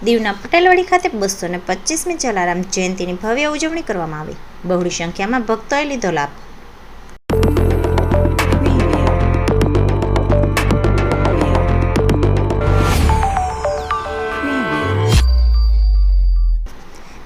દીવના પટેલવાડી ખાતે 225મી જલારામ જયંતિની ભવ્ય ઉજવણી કરવામાં આવી. બહોળી સંખ્યામાં ભક્તોએ લીધો લાભ.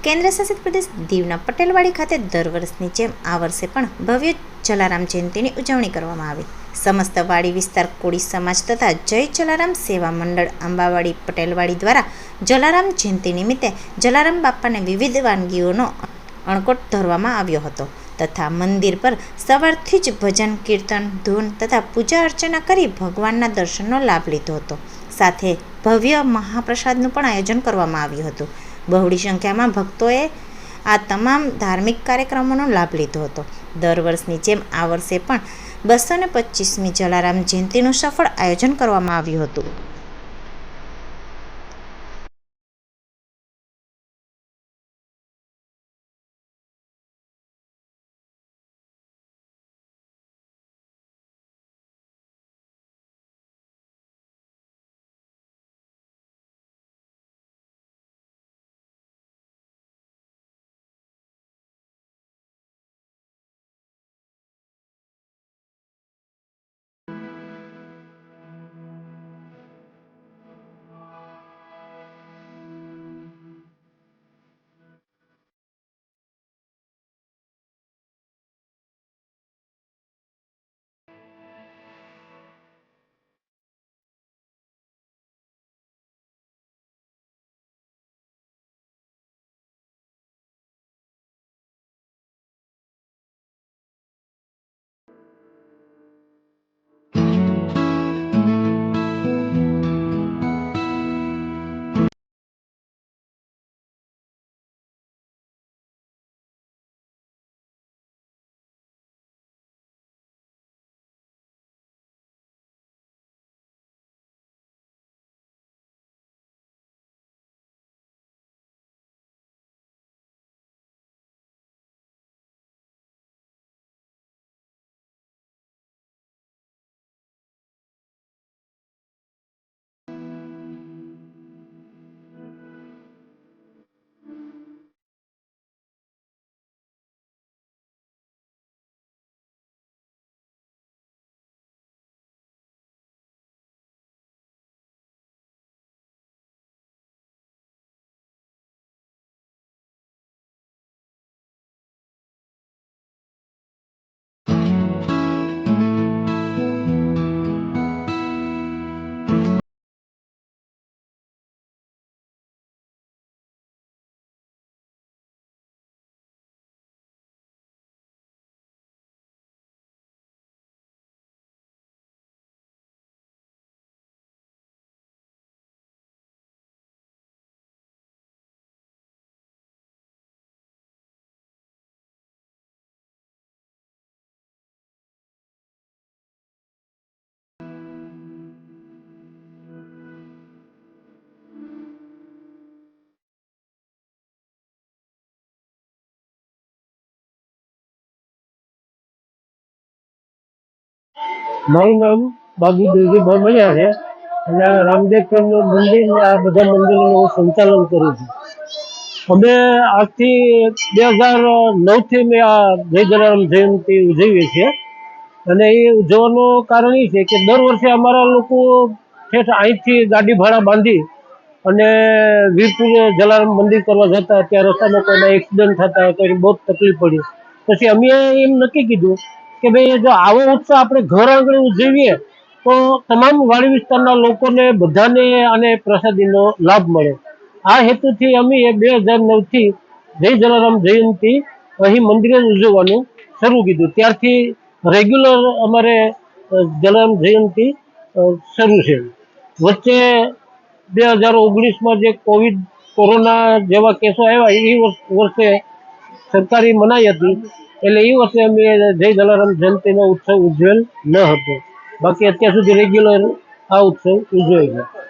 કેન્દ્રશાસિત પ્રદેશ દીવના પટેલવાડી ખાતે દર વર્ષની જેમ આ વર્ષે પણ ભવ્ય જલારામ જયંતિની ઉજવણી કરવામાં આવી. સમસ્ત વાડી વિસ્તાર કોળી સમાજ તથા જય જલારામ સેવા મંડળ આંબાવાડી પટેલવાડી દ્વારા જલારામ જયંતિ નિમિત્તે જલારામ બાપાને વિવિધ વાનગીઓનો અણકોટ ધરવામાં આવ્યો હતો તથા મંદિર પર સવારથી જ ભજન કીર્તન ધૂન તથા પૂજા અર્ચના કરી ભગવાનના દર્શનનો લાભ લીધો હતો. સાથે ભવ્ય મહાપ્રસાદનું પણ આયોજન કરવામાં આવ્યું હતું. બહોળી સંખ્યામાં ભક્તોએ આ તમામ ધાર્મિક કાર્યક્રમોનો લાભ લીધો હતો. દર વર્ષની જેમ આ વર્ષે પણ 225મી જલારામ જયંતિનું સફળ આયોજન કરવામાં આવ્યું હતું. મારું નામ બાબુ દેવજીભાઈ મળ્યા છે અને આ રામદેવપીરનું મંદિર ને આ બધા મંદિરોનું હું સંચાલન કરું છું. અમે આજથી 2009થી મેં આ જય જલારામ જયંતિ ઉજવીએ છીએ અને એ ઉજવવાનું કારણ એ છે કે દર વર્ષે અમારા લોકો ઠેઠ અહીંથી ગાડી ભાડા બાંધી અને વીરપુર જલારામ મંદિર કરવા જતા ત્યાં રસ્તામાં કોઈના એક્સિડન્ટ થતા કોઈ બહુ તકલીફ પડી. પછી અમે એમ નક્કી કીધું કે ભાઈ જો આવો ઉત્સવ આપણે ઘર આંગણે ઉજવીએ તો તમામ વાડી વિસ્તારના લોકોને બધાને અને પ્રસાદીનો લાભ મળે. આ હેતુથી અમે 2009થી જય જલારામ જયંતિ અહીં મંદિરે ઉજવવાનું શરૂ કીધું. ત્યારથી રેગ્યુલર અમારે જલારામ જયંતિ શરૂ છે. વચ્ચે 2019માં જે કોરોના જેવા કેસો આવ્યા એ વર્ષે સરકારી મનાઈ હતી એટલે એ વર્ષે અમે જય જલારામ જયંતિનો ઉત્સવ ઉજવેલ ન હતો. બાકી અત્યાર સુધી રેગ્યુલર આ ઉત્સવ ઉજવાય છે.